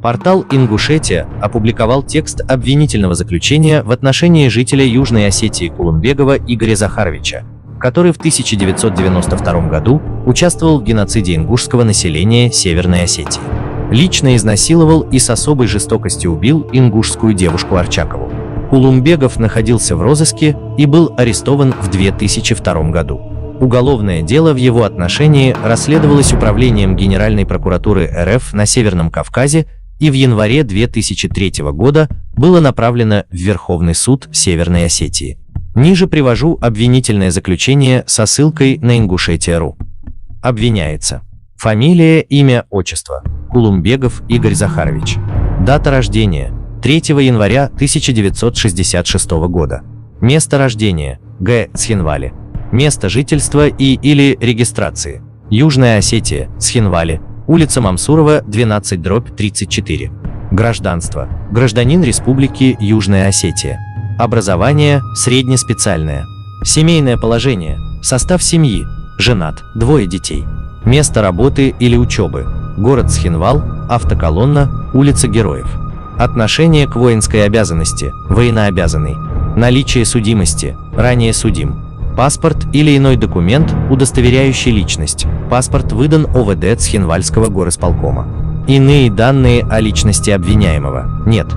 Портал «Ингушетия» опубликовал текст обвинительного заключения в отношении жителя Южной Осетии Кулумбегова Игоря Захаровича, который в 1992 году участвовал в геноциде ингушского населения Северной Осетии. Лично изнасиловал и с особой жестокостью убил ингушскую девушку Арчакову. Кулумбегов находился в розыске и был арестован в 2002 году. Уголовное дело в его отношении расследовалось Управлением Генеральной прокуратуры РФ на Северном Кавказе и в январе 2003 года было направлено в Верховный суд Северной Осетии. Ниже привожу обвинительное заключение со ссылкой на Ингушетия.ру. Обвиняется: фамилия, имя, отчество – Кулумбегов Игорь Захарович. Дата рождения – 3 января 1966 года. Место рождения – Г. Цхинвали. Место жительства и/или регистрации – Южная Осетия, Цхинвали, улица Мамсурова, 12/34. Гражданство – гражданин Республики Южная Осетия. Образование – среднеспециальное. Семейное положение – состав семьи – женат, 2 детей. Место работы или учебы – город Цхинвал, автоколонна, улица Героев. Отношение к воинской обязанности – военнообязанный. Наличие судимости – ранее судим. Паспорт или иной документ, удостоверяющий личность. Паспорт выдан ОВД Цхинвальского горисполкома. Иные данные о личности обвиняемого нет.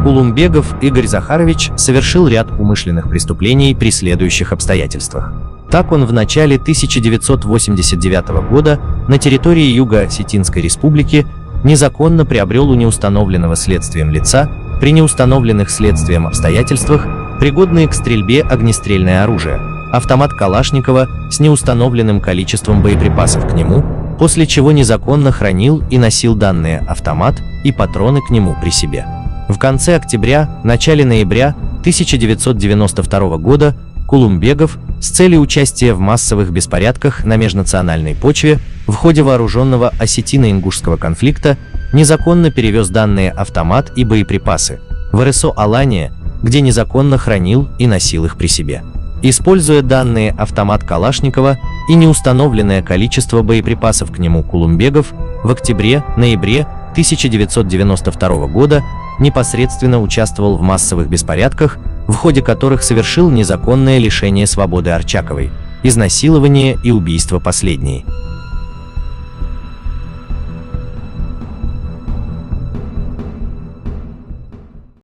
Кулумбегов Игорь Захарович совершил ряд умышленных преступлений при следующих обстоятельствах. Так он в начале 1989 года на территории Юго-Осетинской республики незаконно приобрел у неустановленного следствием лица при неустановленных следствием обстоятельствах пригодные к стрельбе огнестрельное оружие, автомат Калашникова с неустановленным количеством боеприпасов к нему, после чего незаконно хранил и носил данный автомат и патроны к нему при себе. В конце октября, начале ноября 1992 года Кулумбегов с целью участия в массовых беспорядках на межнациональной почве в ходе вооруженного осетино-ингушского конфликта незаконно перевез данные автомат и боеприпасы в РСО Алания, где незаконно хранил и носил их при себе. Используя данные автомат Калашникова и неустановленное количество боеприпасов к нему, Кулумбегов в октябре-ноябре 1992 года непосредственно участвовал в массовых беспорядках, в ходе которых совершил незаконное лишение свободы Арчаковой, изнасилование и убийство последней.